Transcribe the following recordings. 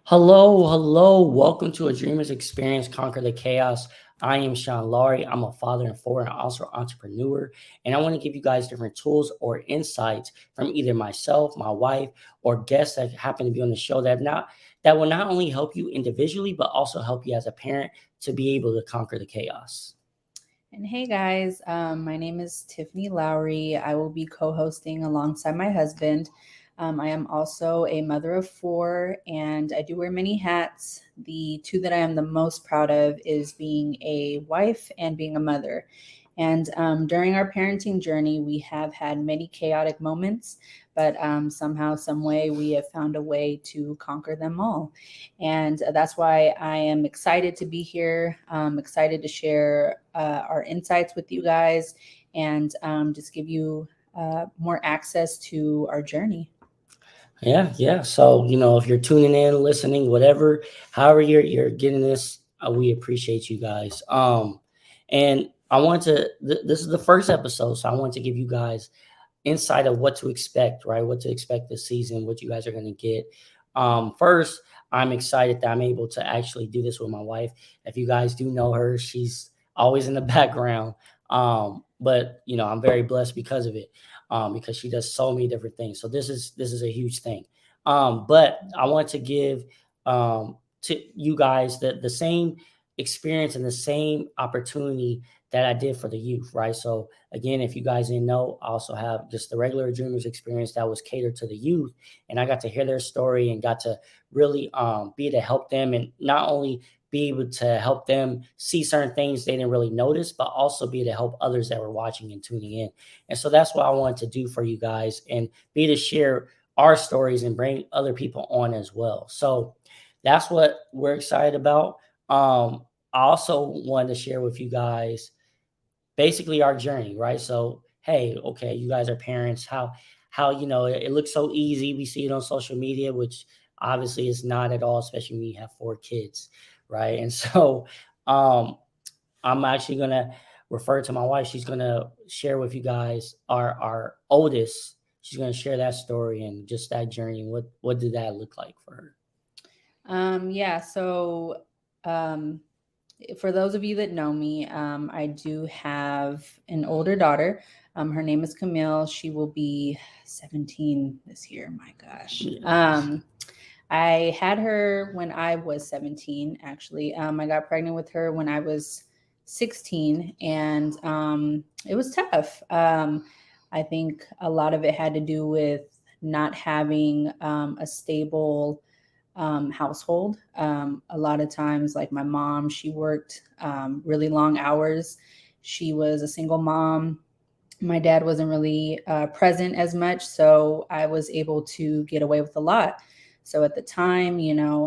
Hello, hello. Welcome to A Dreamer's Experience Conquer the Chaos. I am Sean Laurie. I'm a father and four and also entrepreneur. And I want to give you guys different tools or insights from either myself, my wife, or guests that happen to be on the show that will not only help you individually, but also help you as a parent to be able to conquer the chaos. And hey guys, my name is Tiffany Lowry. I will be co hosting alongside my husband. I am also a mother of four and I do wear many hats. The two that I am the most proud of is being a wife and being a mother. And during our parenting journey, we have had many chaotic moments, but somehow, some way, we have found a way to conquer them all. And that's why I am excited to be here. Excited to share our insights with you guys and just give you more access to our journey. Yeah. So, if you're tuning in, listening, whatever, however you're getting this, we appreciate you guys. And I want to this is the first episode, so I want to give you guys insight of what to expect, right? What to expect this season, what you guys are going to get. First, I'm excited that I'm able to actually do this with my wife. If you guys do know her, she's always in the background. But I'm very blessed because of it, because she does so many different things. So this is a huge thing. But I want to give to you guys the same experience and the same opportunity that I did for the youth, right? So again, if you guys didn't know, I also have just the regular Dreamers experience that was catered to the youth, and I got to hear their story and got to really be to help them, and not only be able to help them see certain things they didn't really notice, but also be to help others that were watching and tuning in. And so that's what I wanted to do for you guys, and be to share our stories and bring other people on as well. So that's what we're excited about. I also wanted to share with you guys basically our journey, right? So, hey, okay, you guys are parents. How it looks so easy. We see it on social media, which obviously is not at all, especially when you have four kids, right? And so, um, I'm actually gonna refer to my wife. She's gonna share with you guys our oldest. She's gonna share that story and just that journey. What did that look like for her? Yeah, so um, for those of you that know me, I do have an older daughter. Her name is Camille. She will be 17 this year. My gosh. Yeah. I had her when I was 17, actually. I got pregnant with her when I was 16, and it was tough. I think a lot of it had to do with not having a stable household. A lot of times, like my mom, she worked really long hours. She was a single mom. My dad wasn't really present as much, so I was able to get away with a lot. So at the time,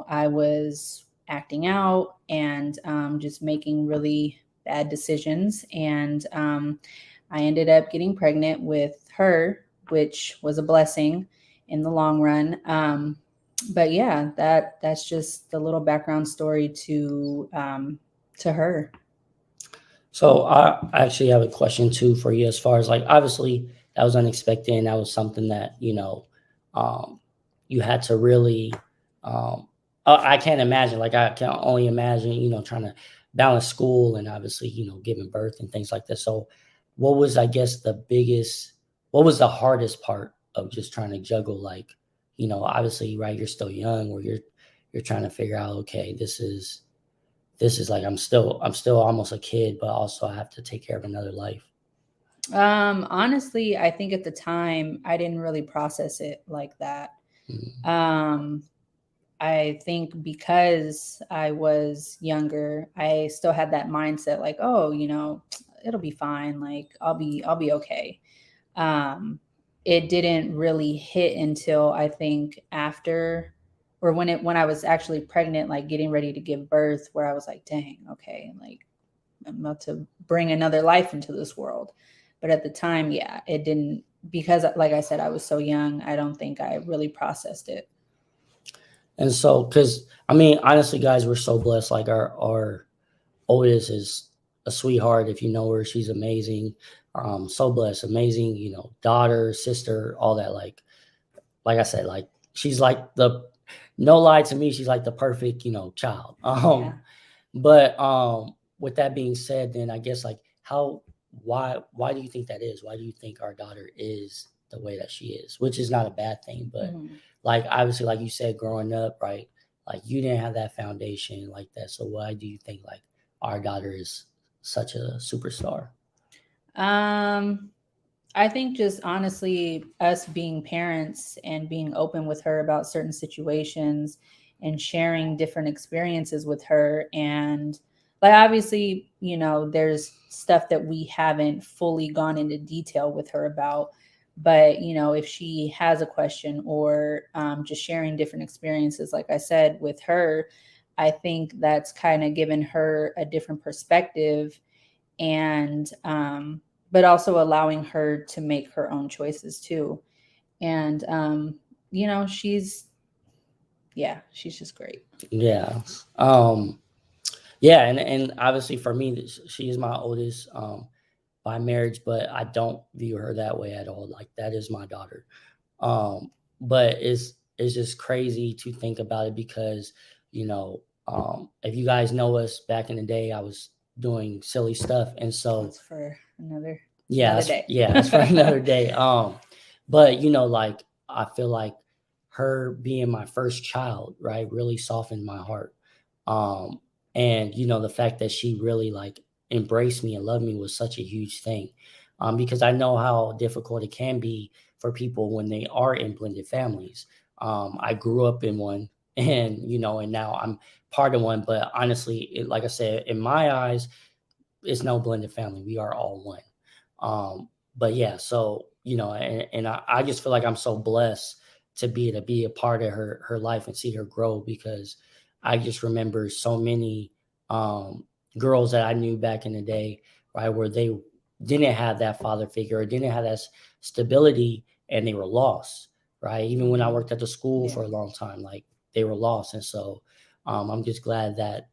I was acting out and just making really bad decisions. And I ended up getting pregnant with her, which was a blessing in the long run. But yeah, that's just the little background story to her. So I actually have a question too for you, as far as like, obviously that was unexpected and that was something that um, you had to really I can't imagine, like I can only imagine, trying to balance school and obviously giving birth and things like that. So what was, I guess, what was the hardest part of just trying to juggle, like, obviously, right, you're still young, where you're trying to figure out, okay, this is like, I'm still almost a kid, but also I have to take care of another life. Honestly, I think at the time I didn't really process it like that. Mm. Um, I think because I was younger, I still had that mindset like, oh, it'll be fine. Like I'll be okay. Um, it didn't really hit until I think after or when I was actually pregnant, like getting ready to give birth, where I was like, dang, okay, like I'm about to bring another life into this world. But at the time, yeah, it didn't because like I said, I was so young, I don't think I really processed it. And so, because I mean, honestly, guys, we're so blessed. Like our oldest is a sweetheart. If you know her, she's amazing. So blessed, amazing. Daughter, sister, all that. Like I said, like she's like no lie to me, she's like the perfect, child. Yeah. But with that being said, then I guess like why do you think that is? Why do you think our daughter is the way that she is? Which is not a bad thing, but Mhm. like obviously, like you said, growing up, right? Like you didn't have that foundation like that. So why do you think like our daughter is such a superstar? Um, I think just honestly, us being parents and being open with her about certain situations and sharing different experiences with her. And like, obviously, there's stuff that we haven't fully gone into detail with her about. But, if she has a question or just sharing different experiences, like I said, with her, I think that's kind of given her a different perspective and but also allowing her to make her own choices too. And she's yeah, she's just great. Yeah. Um, yeah, and obviously for me, she is my oldest by marriage, but I don't view her that way at all. Like that is my daughter. Um, but it's just crazy to think about it because if you guys know us back in the day, I was doing silly stuff, and so That's for another day. that's for another day. But like I feel like her being my first child, right, really softened my heart. Um, and the fact that she really like embraced me and loved me was such a huge thing. Because I know how difficult it can be for people when they are in blended families. I grew up in one, and now I'm part of one. But honestly, like I said, in my eyes, it's no blended family. We are all one. But yeah, so and I just feel like I'm so blessed to be a part of her life and see her grow because I just remember so many um girls that I knew back in the day, right, where they didn't have that father figure or didn't have that stability and they were lost, right? Even when I worked at the school for Yeah. a long time, like they were lost. And so I'm just glad that,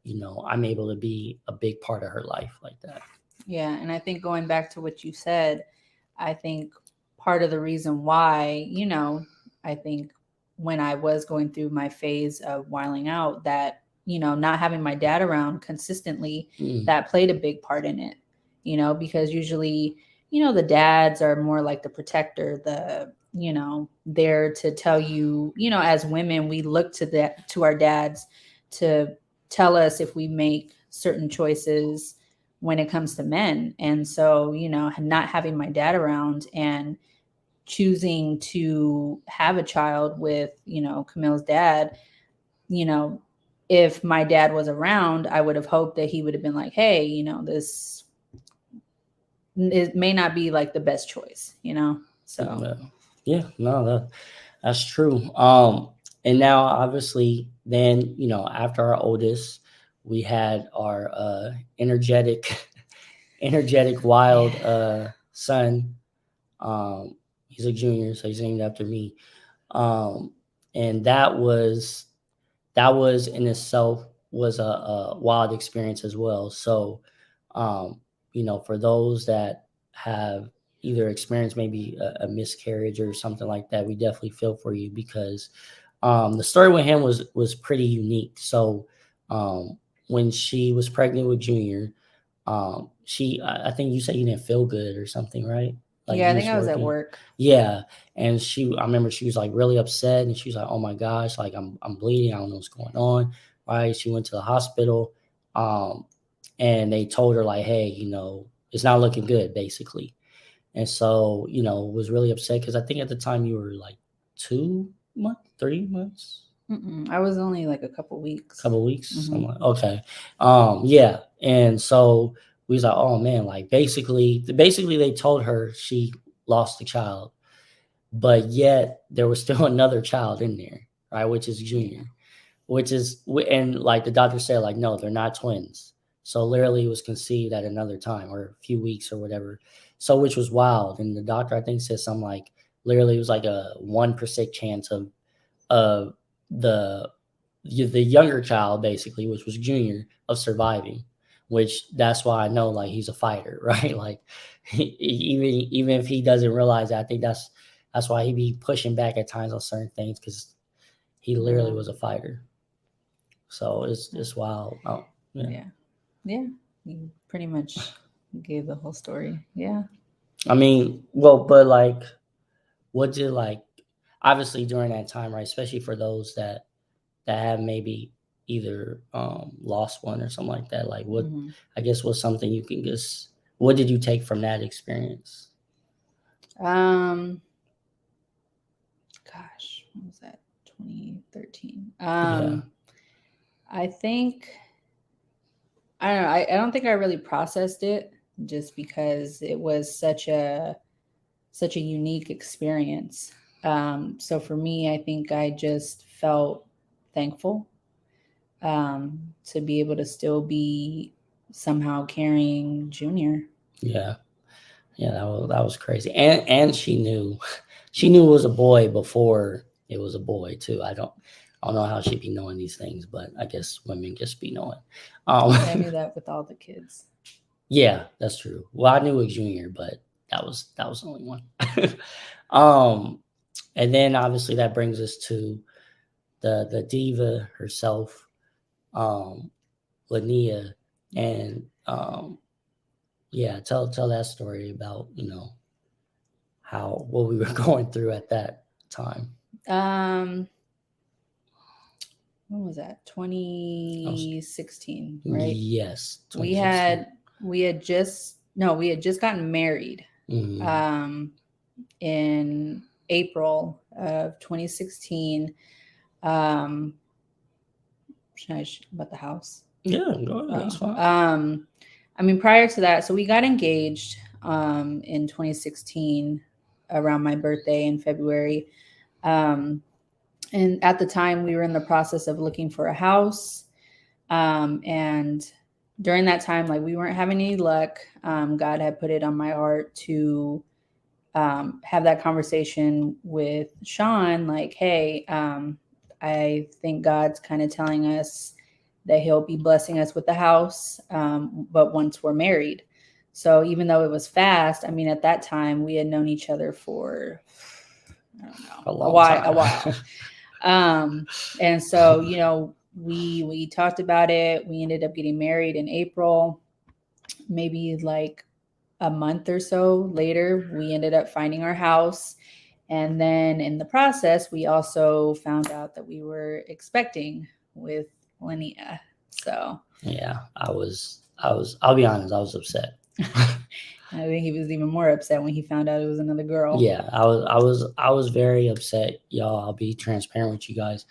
I'm able to be a big part of her life like that. Yeah, and I think going back to what you said, I think part of the reason why, I think when I was going through my phase of wiling out, that, not having my dad around consistently, Mm, that played a big part in it, because usually, the dads are more like the protector, there to tell you, as women, we look to our dads to tell us if we make certain choices when it comes to men. And so, not having my dad around and choosing to have a child with, Camille's dad, you know, if my dad was around, I would have hoped that he would have been like, hey, this it may not be like the best choice, So yeah, yeah, no, that's true. And now obviously, then after our oldest, we had our energetic, energetic, wild yeah. son. He's a junior, so he's named after me. Um, and that was in itself was a wild experience as well. So, um, for those that have either experienced maybe a miscarriage or something like that, we definitely feel for you because the story with him was pretty unique. So, when she was pregnant with Junior, I think you said you didn't feel good or something, right? Like Yeah, I you think was I was at working. work. Yeah, and I remember she was like really upset, and she was like, "Oh my gosh, like I'm bleeding. I don't know what's going on." Right? She went to the hospital, um, and they told her like, "Hey, it's not looking good," basically. And so, was really upset because I think at the time you were like 2 months, 3 months, I was only like a couple weeks. couple weeks, Hmm. something like okay. Yeah. And so we was like, oh man, like basically they told her she lost the child, but yet there was still another child in there, right? Which is Yeah. Junior, and like the doctor said, like, no, they're not twins. So literally it was conceived at another time or a few weeks or whatever. So which was wild. And the doctor, I think, said something like literally it was like a 1% chance of the the younger child basically, which was Junior, of surviving. Which that's why I know like he's a fighter, right? Like even if he doesn't realize that, I think that's why he be pushing back at times on certain things because He literally was a fighter. So it's wild. Oh, yeah. Yeah. You pretty much gave the whole story. Yeah. I mean, well, but like, what did like, obviously during that time, right? Especially for those that have maybe either lost one or something like that. Like, what I guess was something you can just. What did you take from that experience? Gosh, what was that? 2013. I think I don't know. I don't think I really processed it just because it was such a unique experience. So for me, I think I just felt thankful to be able to still be somehow carrying Junior. Yeah, that was crazy. And she knew it was a boy before it was a boy too. I don't know how she'd be knowing these things, but I guess women just be knowing. I knew that with all the kids. Yeah, that's true. Well, I knew it was Junior, but that was the only one. And then obviously that brings us to the diva herself, Lania, and yeah, tell that story about how what we were going through at that time. When was that? 2016, right? Yes. We had just gotten married in April of 2016. About the house. Yeah, go ahead. That's fine. I mean, prior to that, so we got engaged in 2016 around my birthday in February. And at the time, we were in the process of looking for a house. And during that time, like, we weren't having any luck. God had put it on my heart to have that conversation with Sean, like, hey, I think God's kind of telling us that he'll be blessing us with the house, but once we're married. So even though it was fast, I mean, at that time we had known each other for, I don't know, a while. And so, we talked about it. We ended up getting married in April. Maybe like a month or so later, we ended up finding our house. And then in the process, we also found out that we were expecting with Linnea. So yeah, I'll be honest, I was upset. I think he was even more upset when he found out it was another girl. Yeah, I was very upset, y'all. I'll be transparent with you guys,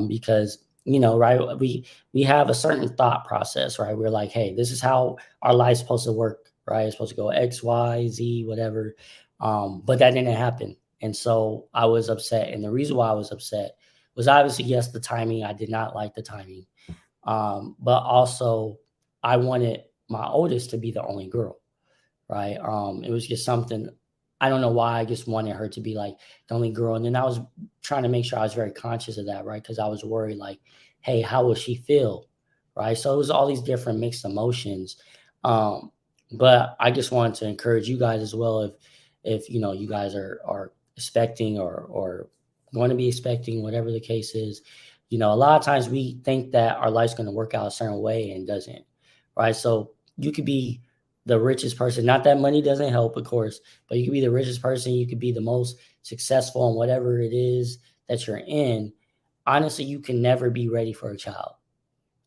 because right, we have a certain thought process, right? We're like, hey, this is how our life's supposed to work, right? It's supposed to go X, Y, Z, whatever. But that didn't happen, and so I was upset. And the reason why I was upset was obviously, yes, the timing. I did not like the timing, but also I wanted my oldest to be the only girl. Right. It was just something, I don't know why, I just wanted her to be like the only girl. And then I was trying to make sure I was very conscious of that, right? Because I was worried, like, hey, how will she feel? Right. So it was all these different mixed emotions. But I just wanted to encourage you guys as well, if you guys are expecting or going to be expecting, whatever the case is, a lot of times we think that our life's going to work out a certain way and doesn't. Right. So you could be the richest person. Not that money doesn't help, of course, but you could be the richest person. You could be the most successful in whatever it is that you're in. Honestly, you can never be ready for a child.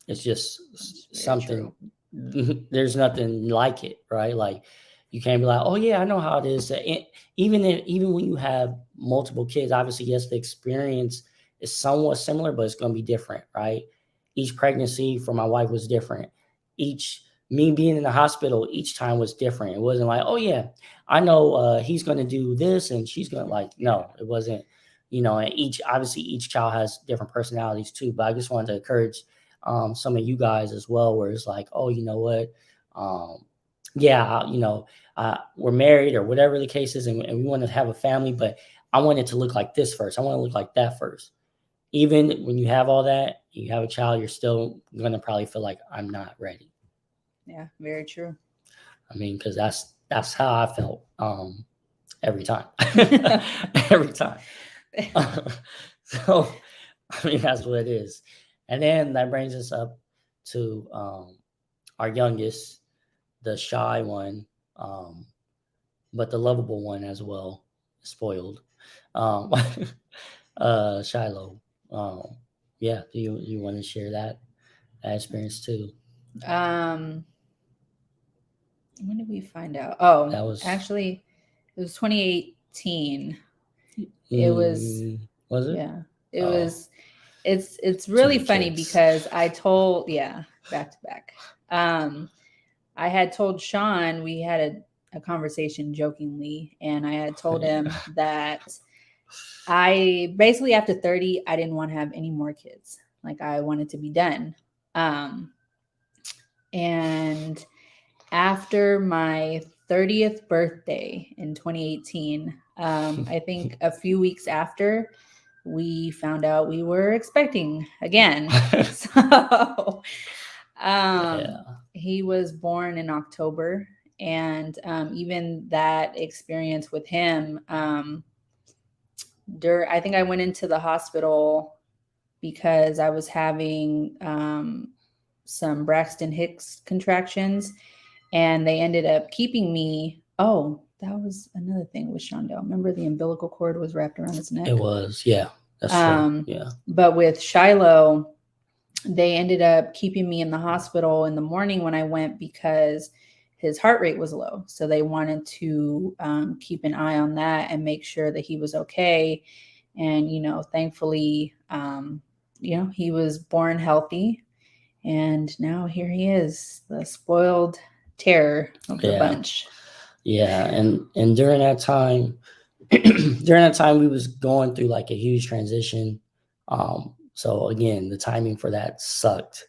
It's just something. There's nothing like it, right? Like, you can't be like, oh yeah, I know how it is. Even when you have multiple kids, obviously, yes, the experience is somewhat similar, but it's going to be different, right? Each pregnancy for my wife was different. Me being in the hospital each time was different. It wasn't like, oh yeah, I know he's going to do this and she's going to, like, no, it wasn't, and each child has different personalities too. But I just wanted to encourage some of you guys as well, where it's like, oh, you know what? Yeah, we're married or whatever the case is, and we want to have a family, but I want it to look like this first. I want to look like that first. Even when you have all that, you have a child, you're still going to probably feel like, I'm not ready. Yeah, very true. I mean, because that's how I felt every time. Every time. So I mean, that's what it is. And then that brings us up to our youngest, the shy one, um, but the lovable one as well, spoiled. Um, Shiloh. Um, yeah, do you want to share that experience too? Um, when did we find out? Oh, That was actually, it was 2018. It was, was it? yeah, it Oh, was. It's too really many funny kids. because I told, yeah, back to back. I had told Sean, we had a conversation jokingly, and I had told Yeah. him that I basically after 30, I didn't want to have any more kids. Like I wanted to be done. Um, and after my 30th birthday in 2018, I think a few weeks after, we found out we were expecting again. So Yeah. he was born in October. And even that experience with him, I think I went into the hospital because I was having some Braxton Hicks contractions, and they ended up keeping me. Oh, that was another thing with Shondell. Remember, the umbilical cord was wrapped around his neck. It was. Yeah, that's true. Yeah. But with Shiloh, they ended up keeping me in the hospital in the morning when I went because his heart rate was low. So they wanted to keep an eye on that and make sure that he was okay. And, thankfully, he was born healthy. And now here he is, the spoiled terror of the Yeah. bunch. Yeah. And during that time, we was going through like a huge transition. So again, the timing for that sucked.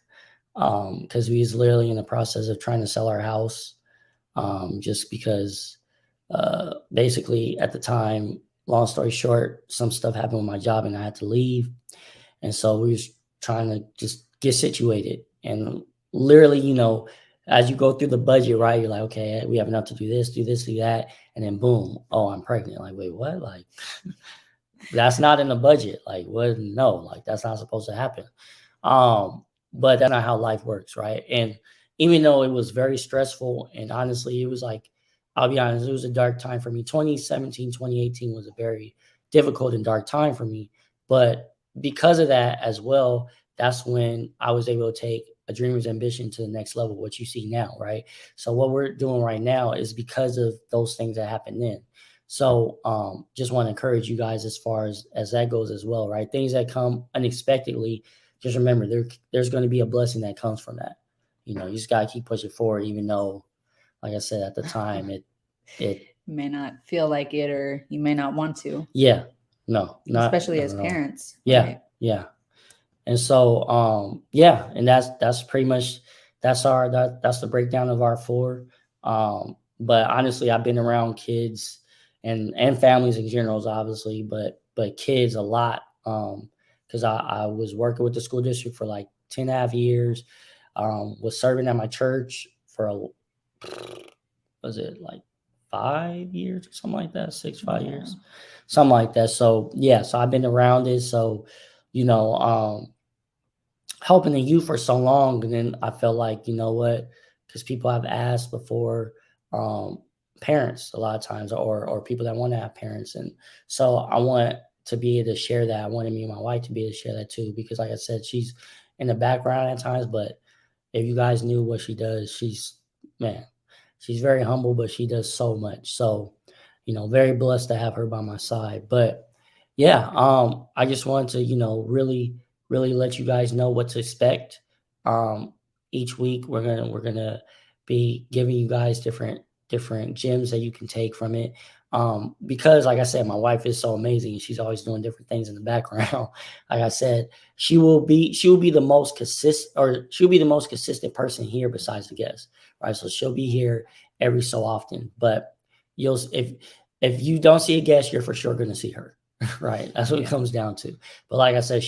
Because we was literally in the process of trying to sell our house. Just because basically at the time, long story short, some stuff happened with my job and I had to leave. And so we was trying to just get situated. And literally, as you go through the budget, right, you're like, okay, we have enough to do this, do that. And then boom, oh, I'm pregnant. Like, wait, what? Like, that's not in the budget. Like, what? No, like that's not supposed to happen. But that's not how life works, right? And even though it was very stressful, and honestly, it was like, I'll be honest, it was a dark time for me. 2017, 2018 was a very difficult and dark time for me. But because of that as well, that's when I was able to take a dreamer's ambition to the next level, what you see now, right? So what we're doing right now is because of those things that happened then. So just want to encourage you guys as far as that goes as well, right? Things that come unexpectedly, just remember there's going to be a blessing that comes from that. You just got to keep pushing forward, even though, like I said at the time, it You may not feel like it, or you may not want to. Yeah, no, not especially not as at all. parents. Yeah, Right? yeah. And so yeah, and that's pretty much that's the breakdown of our four. But honestly, I've been around kids and families in general, obviously, but kids a lot. Because I was working with the school district for like 10.5 years. Was serving at my church for was it like 5 years or something like that, 5 years, something like that. So yeah, so I've been around it. So, you know, helping the youth for so long. And then I felt like, you know what, because people have asked before, parents a lot of times, or people that want to have parents. And so I want to be able to share that. I wanted me and my wife to be able to share that too, because like I said, she's in the background at times, but if you guys knew what she does, man, she's very humble, but she does so much. So, very blessed to have her by my side. But yeah, I just wanted to, really, really let you guys know what to expect. Um, each week we're gonna be giving you guys different gems that you can take from it. Because like I said, my wife is so amazing. She's always doing different things in the background. Like I said, she'll be the most consistent person here besides the guest, right? So she'll be here every so often. But if you don't see a guest, you're for sure gonna see her. Right. That's what it comes down to. But like I said,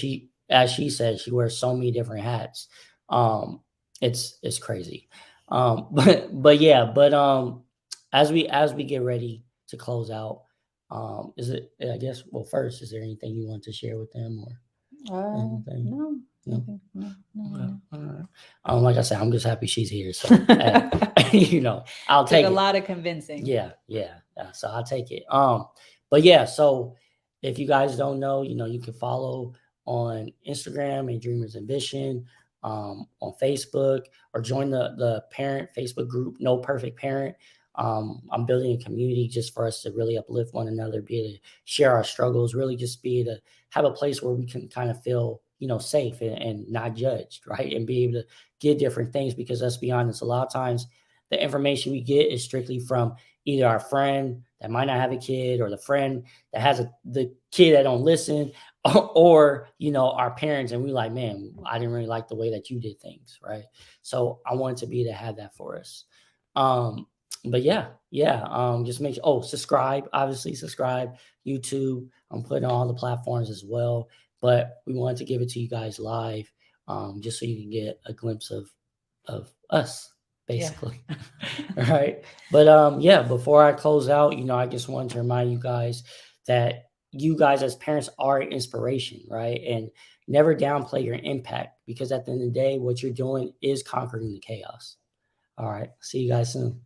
as she said, she wears so many different hats. It's crazy. But yeah, as we get ready to close out, is it, I guess, well, first, is there anything you want to share with them or? Anything? No. No? I think no. Okay. No. All right. Like I said, I'm just happy she's here. So, you know, I'll Took take a it. lot of convincing. Yeah. So I'll take it. But yeah, so if you guys don't know, you know, you can follow on Instagram and Dreamers Ambition, on Facebook, or join the parent Facebook group, No Perfect Parent. I'm building a community just for us to really uplift one another, be able to share our struggles, really just be able to have a place where we can kind of feel, you know, safe and not judged, right? And be able to get different things, because let's be honest, a lot of times the information we get is strictly from either our friend that might not have a kid, or the friend that has the kid that don't listen, or you know, our parents, and we like, man, I didn't really like the way that you did things, right? So I wanted to be to have that for us. But just make sure, subscribe, obviously subscribe, YouTube. I'm putting on all the platforms as well, but we wanted to give it to you guys live, just so you can get a glimpse of us, basically. Yeah. Right. But before I close out, you know, I just wanted to remind you guys that you guys as parents are an inspiration, right? And never downplay your impact, because at the end of the day, what you're doing is conquering the chaos. All right. See you guys soon.